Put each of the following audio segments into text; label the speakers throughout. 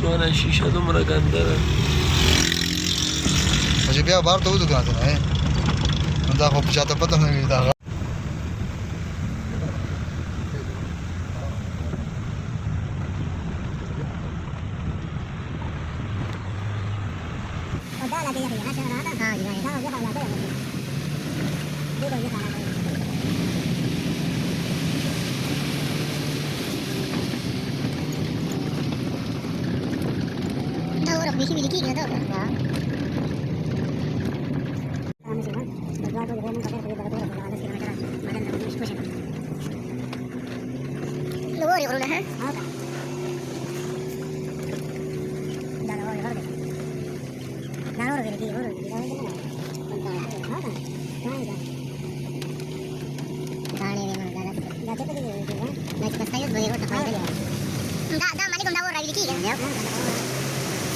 Speaker 1: ځوانان شیشه دومره ګنده ده
Speaker 2: چې بیا بار ته وځو که نه نو دا خو چاته پته نه وي دا
Speaker 3: Misi miliki gitu kan? Ya. Luar ya udah.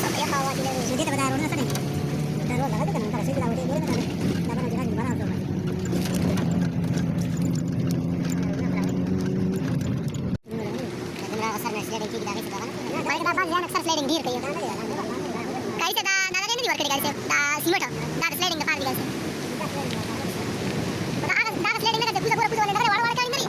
Speaker 3: Sampai hawa tidak sudah kita berdarah sana. Darah lagi kan antara sih lawan itu kan. Dapat jalan di mana tuh. Kita asal sliding kita dari sekarang. Baik kita bahas yang asal sliding dir kayak. Kayak seda nada ini di luar kerja kayak. Da simut. Da sliding ke party kayak. Da sliding में कुछ पूरा वाला वाला क्या इंदरी वाला वाला क्या Indri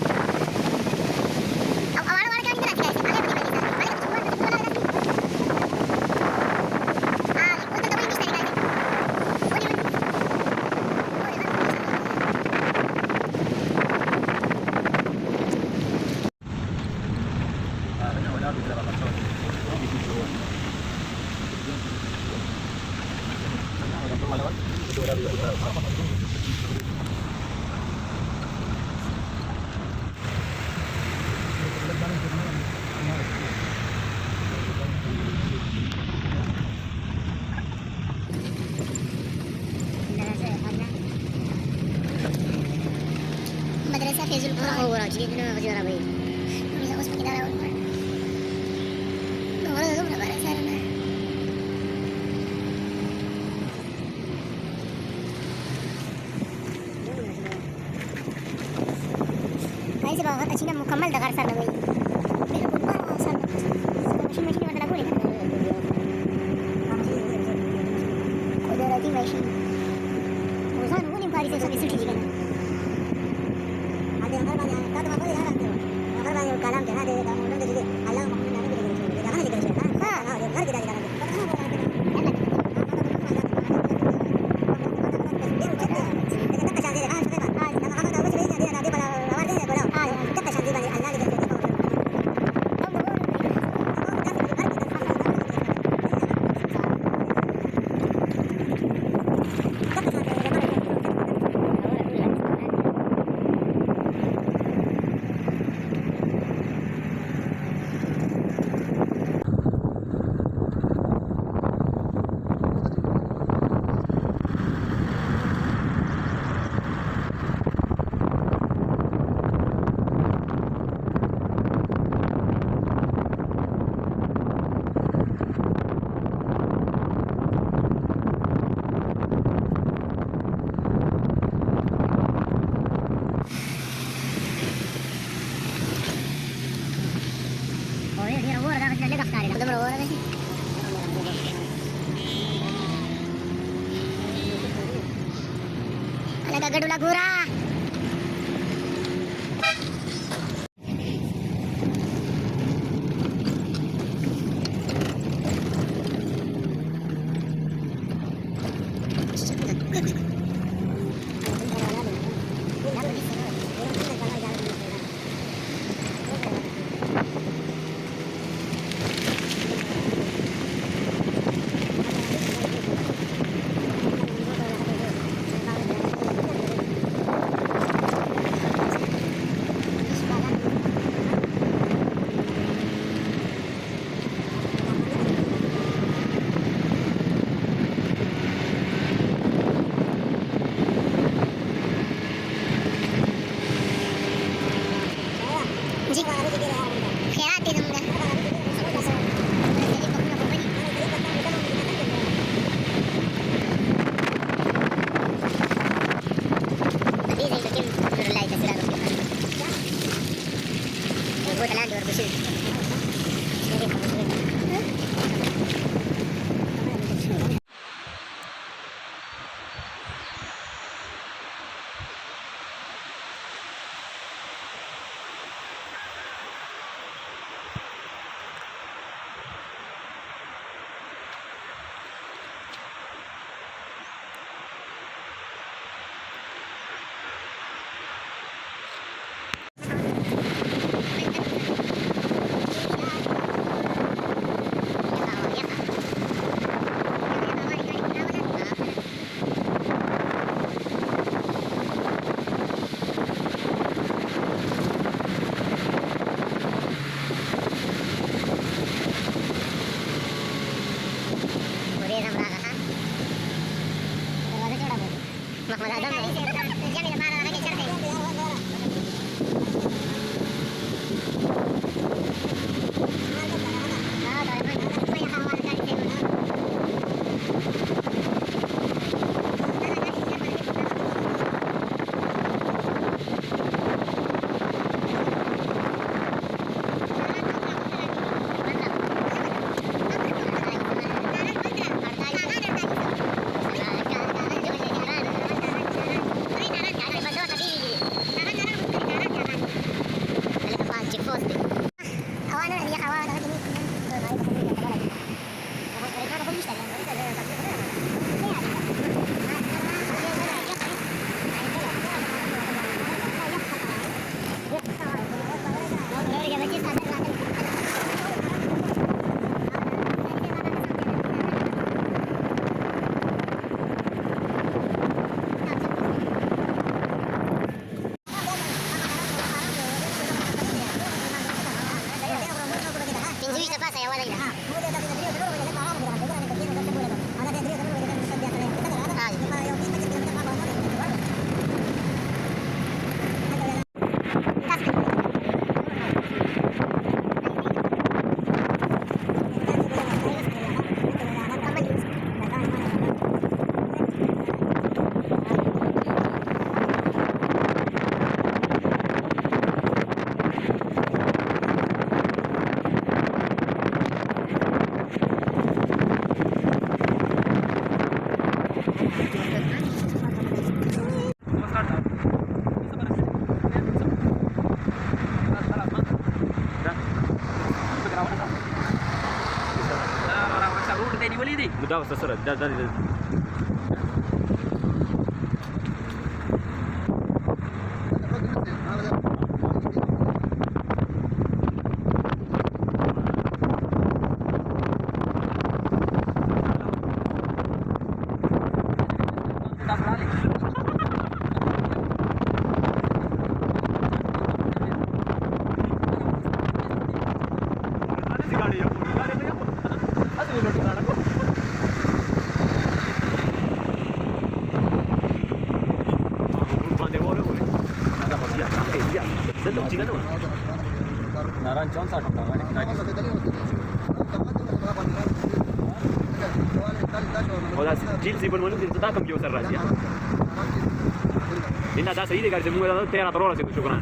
Speaker 3: madrasah Fezul Quran orang jadi itu nama juara baik. Bisa usah kita lawan. Orang itu berapa sana? Kayak sebab kata Cina mukamal dah karsa dah baik. Biarpun baru sana. Mesin mana lagu ni? Kau dah lagi mesin. Urusan pun yang paling sesuatu sedih kan. kalam jangan ada kamu nanti jadi Allah Muhammad Nabi jadi jangan jadi kerja nah ngerti dari dalam Gadula gura.
Speaker 4: Mudah sesurat dari Naran John sa kaghan ولا جيل زي بالمولود انت تاكم جو سراج يا لان ده سيدي قاعد يسموه ده تيرا ضروره شكرا